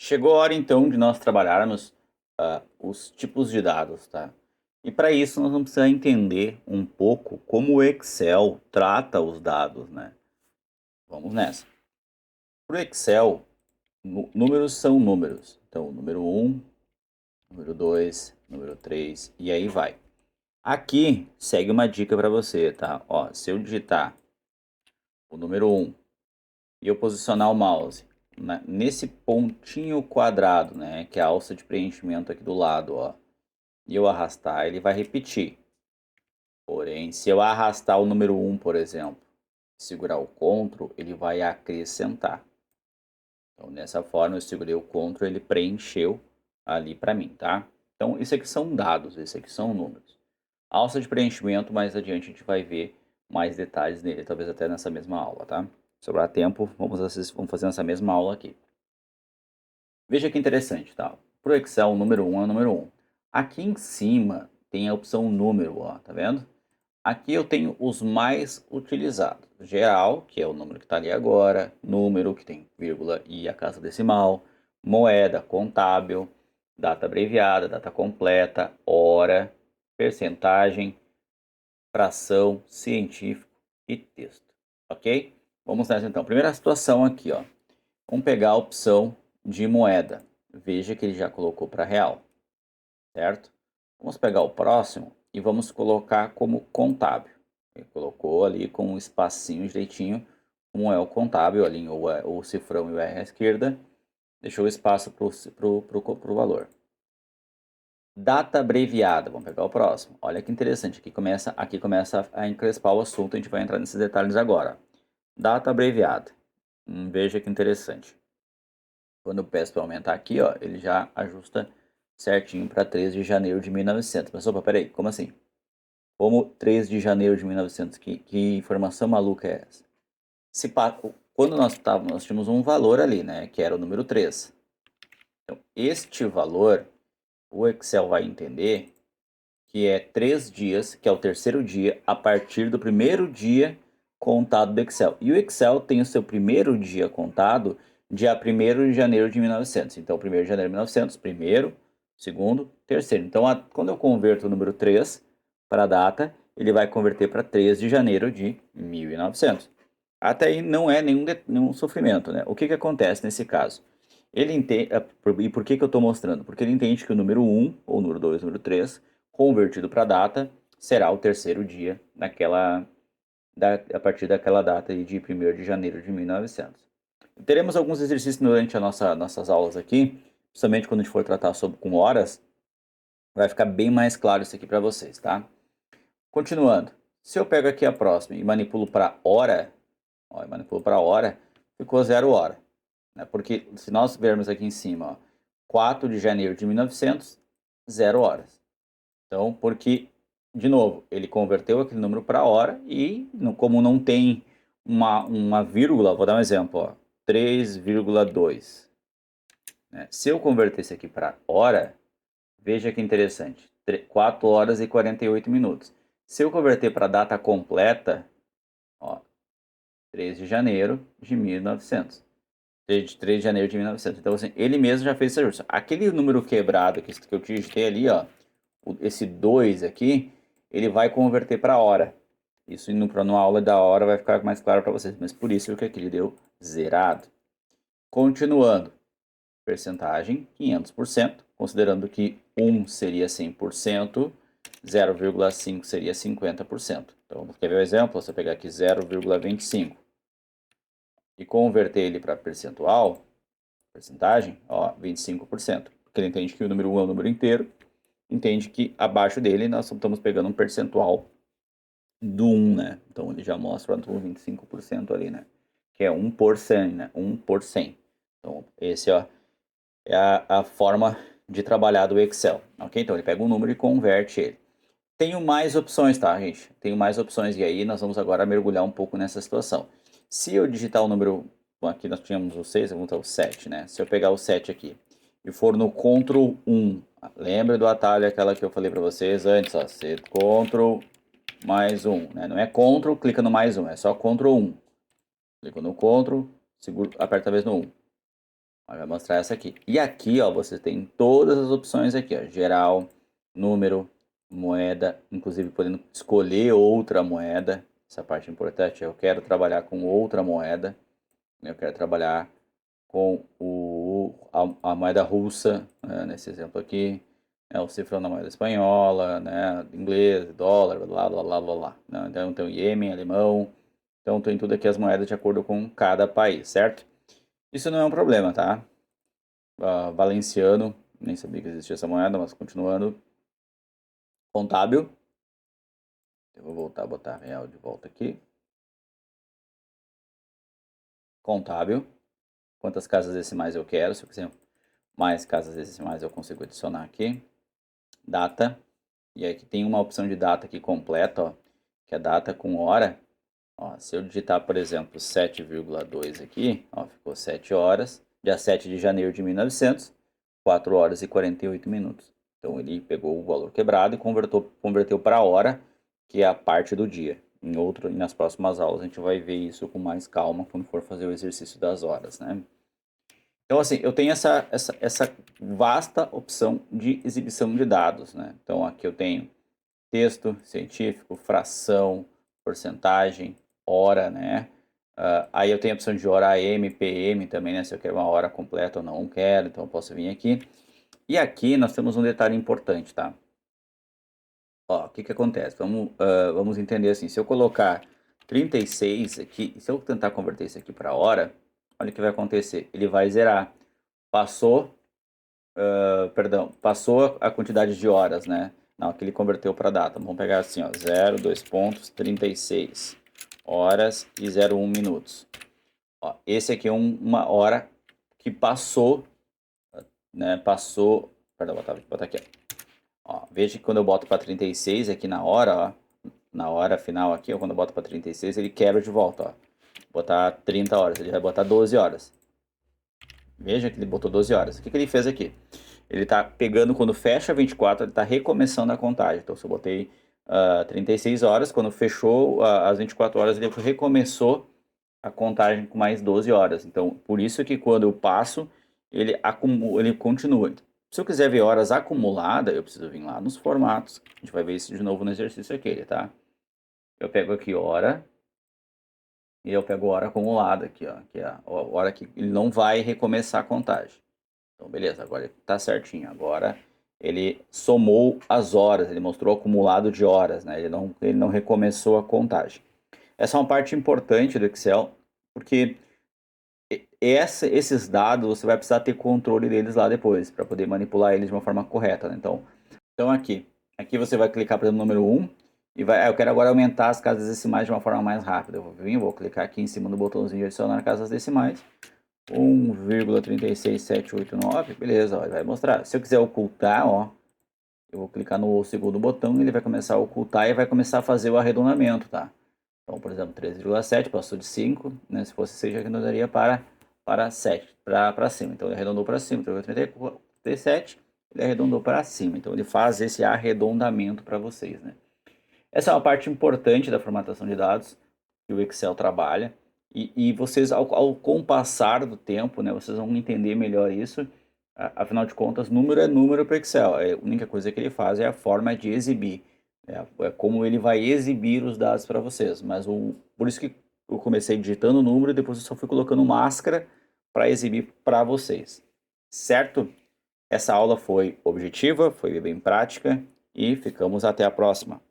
Chegou a hora então de nós trabalharmos os tipos de dados, tá? E para isso nós vamos precisar entender um pouco como o Excel trata os dados, né? Vamos nessa. Para o Excel, números são números. Então, número um, número 2, número 3 e aí vai. Aqui segue uma dica para você, tá? Ó, se eu digitar o número um e eu posicionar o mouse nesse pontinho quadrado, né, que é a alça de preenchimento aqui do lado, ó, e eu arrastar, ele vai repetir. Porém, se eu arrastar o número um, por exemplo, segurar o Ctrl, ele vai acrescentar. Então, dessa forma, eu segurei o Ctrl, ele preencheu ali para mim, tá? Então, isso aqui são dados, isso aqui são números. Alça de preenchimento, mais adiante a gente vai ver mais detalhes nele, talvez até nessa mesma aula, tá? Se sobrar tempo, vamos fazer nessa mesma aula aqui. Veja que interessante, tá? Para o Excel, o número um é o número um. Aqui em cima tem a opção número, ó, tá vendo? Aqui eu tenho os mais utilizados. Geral, que é o número que está ali agora, número, que tem vírgula e a casa decimal, moeda, contábil, data abreviada, data completa, hora, percentagem, fração, científico e texto, ok? Vamos nessa então. Primeira situação aqui, ó. Vamos pegar a opção de moeda. Veja que ele já colocou para real, certo? Vamos pegar o próximo e vamos colocar como contábil. Ele colocou ali com um espacinho direitinho, como é o contábil, ali o cifrão e o R à esquerda, deixou espaço para o valor. Data abreviada, vamos pegar o próximo. Olha que interessante, aqui começa a encrespar o assunto, a gente vai entrar nesses detalhes agora. Data abreviada, veja que interessante. Quando eu peço para aumentar aqui, ó, ele já ajusta certinho para 3 de janeiro de 1900. Mas opa, peraí, como assim? Como 3 de janeiro de 1900? Que informação maluca é essa? Quando nós tínhamos um valor ali, né, que era o número 3. Então, este valor, o Excel vai entender que é 3 dias, que é o terceiro dia, a partir do primeiro dia contado do Excel. E o Excel tem o seu primeiro dia contado dia 1º de janeiro de 1900. Então, 1º de janeiro de 1900, primeiro, segundo, terceiro. Então, quando eu converto o número 3 para a data, ele vai converter para 3 de janeiro de 1900. Até aí não é nenhum sofrimento, né? O que acontece nesse caso? Ele entende, e por que eu estou mostrando? Porque ele entende que o número 1, ou número 2, número 3, convertido para a data, será o terceiro dia a partir daquela data de 1º de janeiro de 1900. Teremos alguns exercícios durante nossas aulas aqui, principalmente quando a gente for tratar com horas, vai ficar bem mais claro isso aqui para vocês, tá? Continuando, se eu pego aqui a próxima e manipulo para hora, ó, ficou 0 hora. Né? Porque se nós vermos aqui em cima, ó, 4 de janeiro de 1900, 0 horas. Então, porque, de novo, ele converteu aquele número para hora e, como não tem uma vírgula, vou dar um exemplo, ó, 3,2. Né? Se eu converter isso aqui para hora, veja que interessante, 4 horas e 48 minutos. Se eu converter para data completa, ó, 3 de janeiro de 1900. 3 de janeiro de 1900. Então, assim, ele mesmo já fez esse ajuste. Aquele número quebrado que eu digitei ali, ó, esse 2 aqui, ele vai converter para hora. Isso indo para uma aula da hora vai ficar mais claro para vocês. Mas por isso que aqui ele deu zerado. Continuando. Percentagem, 500%. Considerando que 1 seria 100%, 0,5 seria 50%. Então, quer ver o exemplo? Você pegar aqui 0,25 e converter ele para percentual, porcentagem, ó, 25%. Porque ele entende que o número 1 é o número inteiro, entende que abaixo dele nós estamos pegando um percentual do 1, né? Então ele já mostra o 25% ali, né? Que é 1 por 100, né? 1 por 100. Então esse, ó, é a forma de trabalhar do Excel, ok? Então ele pega um número e converte ele. Tenho mais opções, tá, gente? Tenho mais opções e aí nós vamos agora mergulhar um pouco nessa situação. Se eu digitar o número, bom, aqui nós tínhamos o 6, vamos botar o 7, né? Se eu pegar o 7 aqui e for no Ctrl 1, lembra do atalho aquela que eu falei para vocês antes, ó, Ctrl mais 1, né? Não é Ctrl, clica no mais 1, é só Ctrl 1. Clico no Ctrl, seguro, aperta a vez no 1. Ó, vai mostrar essa aqui. E aqui, ó, você tem todas as opções aqui, ó, geral, número, moeda, inclusive podendo escolher outra moeda. Essa parte é importante, eu quero trabalhar com outra moeda, eu quero trabalhar com a moeda russa, né, nesse exemplo aqui, o cifrão da moeda espanhola, né, inglês, dólar, blá, blá, blá, blá, blá. Né? Então tem o iêmen, alemão, então tem tudo aqui as moedas de acordo com cada país, certo? Isso não é um problema, tá? Valenciano, nem sabia que existia essa moeda, mas continuando. Contábil, eu vou voltar a botar real de volta aqui. Contábil, quantas casas decimais eu quero, se eu quiser mais casas decimais eu consigo adicionar aqui. Data, e aqui tem uma opção de data aqui completa, ó, que é data com hora. Ó, se eu digitar, por exemplo, 7,2 aqui, ó, ficou 7 horas, dia 7 de janeiro de 1900, 4 horas e 48 minutos. Então ele pegou o valor quebrado e converteu para a hora, que é a parte do dia. Nas próximas aulas a gente vai ver isso com mais calma quando for fazer o exercício das horas, né? Então, assim, eu tenho essa vasta opção de exibição de dados, né? Então, aqui eu tenho texto científico, fração, porcentagem, hora, né? Aí eu tenho a opção de hora AM, PM também, né? Se eu quero uma hora completa ou não quero, então eu posso vir aqui. E aqui nós temos um detalhe importante, tá? Ó, o que que acontece? Vamos entender assim, se eu colocar 36 aqui, se eu tentar converter isso aqui para hora, olha o que vai acontecer. Ele vai zerar. Passou, perdão, passou a quantidade de horas, né? Não, que ele converteu para data. Vamos pegar assim, ó, 0, 2 pontos, 36 horas e 01 minutos. Ó, esse aqui é uma hora que passou, né? Passou, perdão, vou botar aqui, ó. Veja que quando eu boto para 36 aqui na hora, ó, na hora final aqui, ó, quando eu boto para 36, ele quebra de volta, ó. Vou botar 30 horas, ele vai botar 12 horas. Veja que ele botou 12 horas. O que que ele fez aqui? Ele está pegando, quando fecha 24, ele está recomeçando a contagem. Então, se eu botei 36 horas, quando fechou as 24 horas, ele recomeçou a contagem com mais 12 horas. Então, por isso que quando eu passo, ele continua. Se eu quiser ver horas acumuladas, eu preciso vir lá nos formatos. A gente vai ver isso de novo no exercício aquele, tá? Eu pego aqui hora, e eu pego hora acumulada aqui, ó, que é a hora que ele não vai recomeçar a contagem. Então, beleza, agora ele tá certinho. Agora ele somou as horas, ele mostrou o acumulado de horas, né? Ele não recomeçou a contagem. Essa é uma parte importante do Excel, porque esses dados você vai precisar ter controle deles lá depois, para poder manipular eles de uma forma correta, né? Então aqui você vai clicar, por exemplo, no número 1, e eu quero agora aumentar as casas decimais de uma forma mais rápida. Eu vou clicar aqui em cima do botãozinho de adicionar casas decimais. 1,36789, beleza, ó, ele vai mostrar. Se eu quiser ocultar, ó, eu vou clicar no segundo botão, ele vai começar a ocultar e vai começar a fazer o arredondamento, tá? Então, por exemplo, 13,7 passou de 5, né? Se fosse 6, arredondaria para 7, para cima. Então, ele arredondou para cima, 37, ele arredondou para cima. Então, ele faz esse arredondamento para vocês, né? Essa é uma parte importante da formatação de dados que o Excel trabalha. E vocês, com o passar do tempo, né, vocês vão entender melhor isso. Afinal de contas, número é número para o Excel. A única coisa que ele faz é a forma de exibir. É como ele vai exibir os dados para vocês. Por isso que eu comecei digitando o número e depois eu só fui colocando máscara para exibir para vocês. Certo? Essa aula foi objetiva, foi bem prática e ficamos até a próxima.